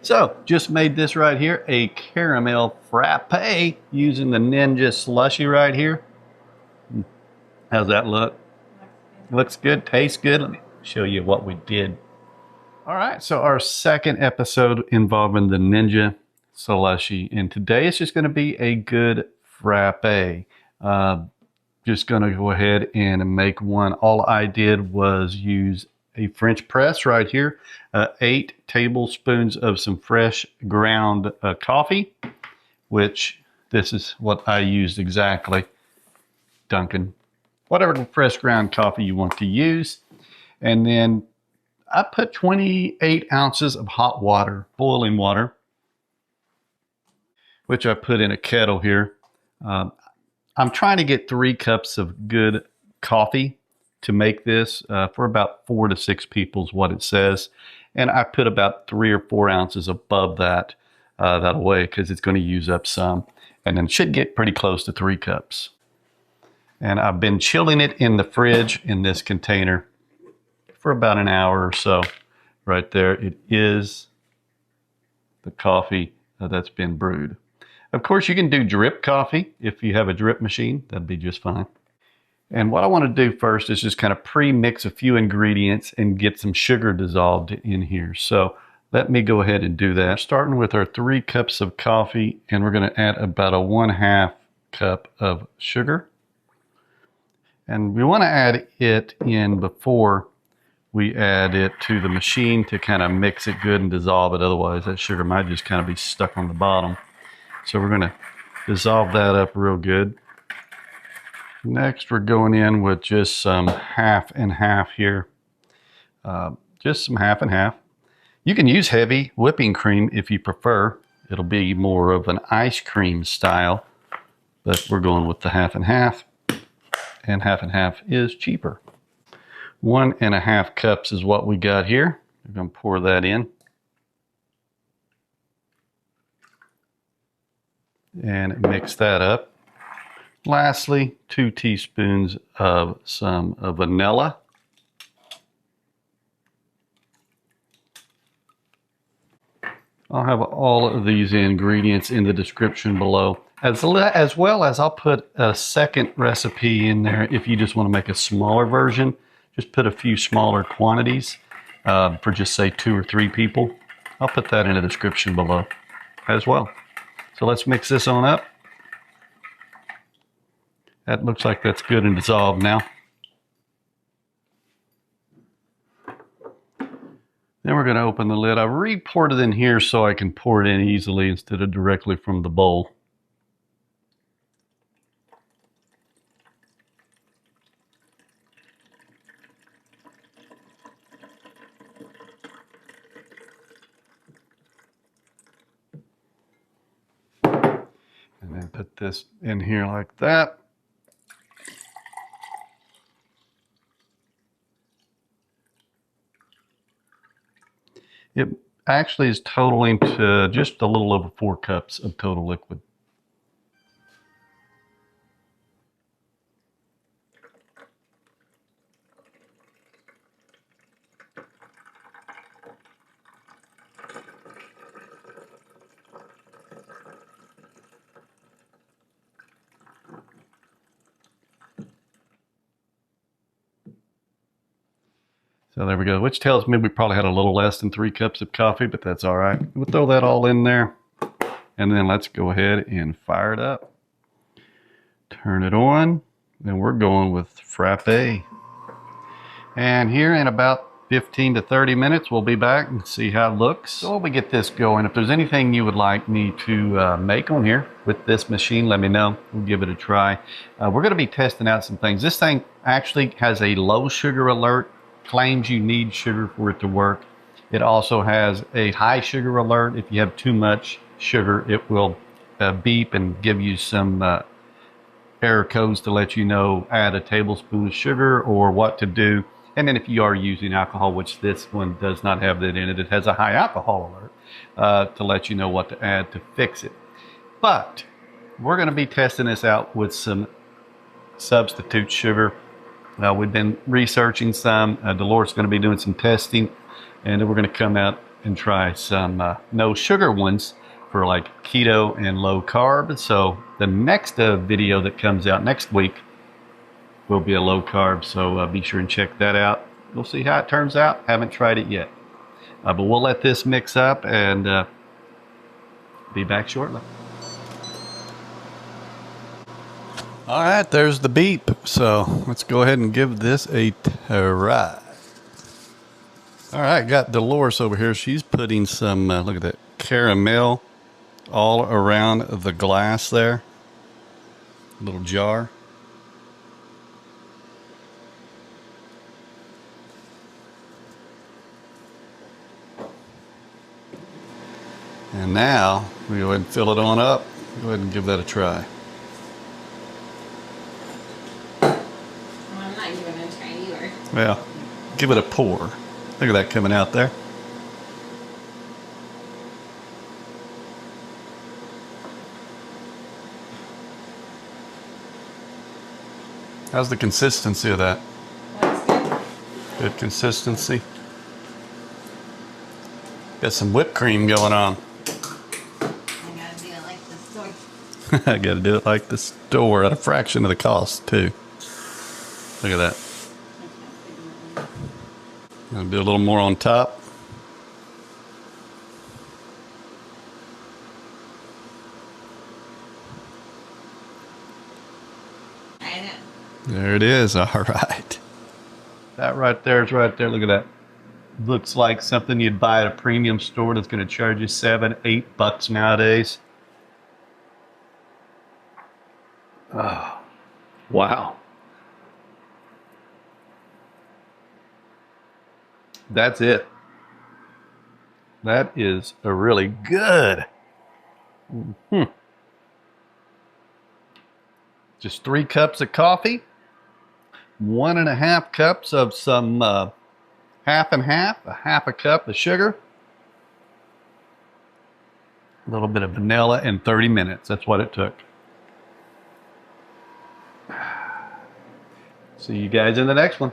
So, just made this right here, a caramel frappe using the Ninja SLUSHi right here. How's that look? Looks good, tastes good. Let me show you what we did. All right, so our second episode involving the Ninja SLUSHi, and today it's just going to be a good frappe. Just going to go ahead and make one. All I did was use a French press right here, 8 tablespoons of some fresh ground coffee, which this is what I used exactly. Dunkin', whatever fresh ground coffee you want to use. And then I put 28 ounces of hot water, boiling water, which I put in a kettle here. I'm trying to get 3 cups of good coffee to make this for about 4 to 6 people is what it says. And I put about 3 or 4 ounces above that way because it's going to use up some. And then it should get pretty close to 3 cups. And I've been chilling it in the fridge in this container for about an hour or so. Right there, it is the coffee that's been brewed. Of course, you can do drip coffee if you have a drip machine. That'd be just fine. And what I want to do first is just kind of pre-mix a few ingredients and get some sugar dissolved in here. So let me go ahead and do that. Starting with our 3 cups of coffee, and we're going to add about a 1/2 cup of sugar. And we want to add it in before we add it to the machine to kind of mix it good and dissolve it. Otherwise, that sugar might just kind of be stuck on the bottom. So we're going to dissolve that up real good. Next, we're going in with just some half and half here. Just some half and half. You can use heavy whipping cream if you prefer. It'll be more of an ice cream style, but we're going with the half and half. And half is cheaper. 1.5 cups is what we got here. We're going to pour that in. And mix that up. Lastly, 2 teaspoons of some vanilla. I'll have all of these ingredients in the description below. As well as I'll put a second recipe in there if you just want to make a smaller version. Just put a few smaller quantities for just say 2 or 3 people. I'll put that in the description below as well. So let's mix this on up. That looks like that's good and dissolved now. Then we're going to open the lid. I re-poured it in here so I can pour it in easily instead of directly from the bowl. And then put this in here like that. It actually is totaling to just a little over 4 cups of total liquid. So there we go, which tells me we probably had a little less than 3 cups of coffee, but that's all right. We'll throw that all in there, and then let's go ahead and fire it up. Turn it on, and we're going with frappe. And here in about 15 to 30 minutes, we'll be back and see how it looks. So while we get this going, if there's anything you would like me to make on here with this machine, let me know. We'll give it a try. We're going to be testing out some things. This thing actually has a low sugar alert. Claims you need sugar for it to work. It also has a high sugar alert. If you have too much sugar, it will beep and give you some error codes to let you know add a tablespoon of sugar or what to do. And then if you are using alcohol, which this one does not have that in it, it has a high alcohol alert to let you know what to add to fix it. But we're going to be testing this out with some substitute sugar. We've been researching some. Dolores is going to be doing some testing, and then we're going to come out and try some no sugar ones for like keto and low carb. So the next video that comes out next week will be a low carb. So be sure and check that out. We'll see how it turns out. Haven't tried it yet. But we'll let this mix up and be back shortly. All right, there's the beep. So let's go ahead and give this a try. All right, got Dolores over here. She's putting some, look at that, caramel all around the glass there. Little jar. And now we go ahead and fill it on up. Go ahead and give that a try. I'm not giving it a try either. Well, give it a pour. Look at that coming out there. How's the consistency of that? That's good. Good consistency. Got some whipped cream going on. I gotta do it like the store. I gotta do it like the store at a fraction of the cost too. Look at that. Gonna do a little more on top. I know. There it is. All right. That right there is right there. Look at that. Looks like something you'd buy at a premium store that's going to charge you $7, $8 nowadays. Oh, wow. That's it. That is a really good. Just 3 cups of coffee, 1.5 cups of some half and half, a half a cup of sugar, a little bit of vanilla, and 30 minutes. That's what it took. See you guys in the next one.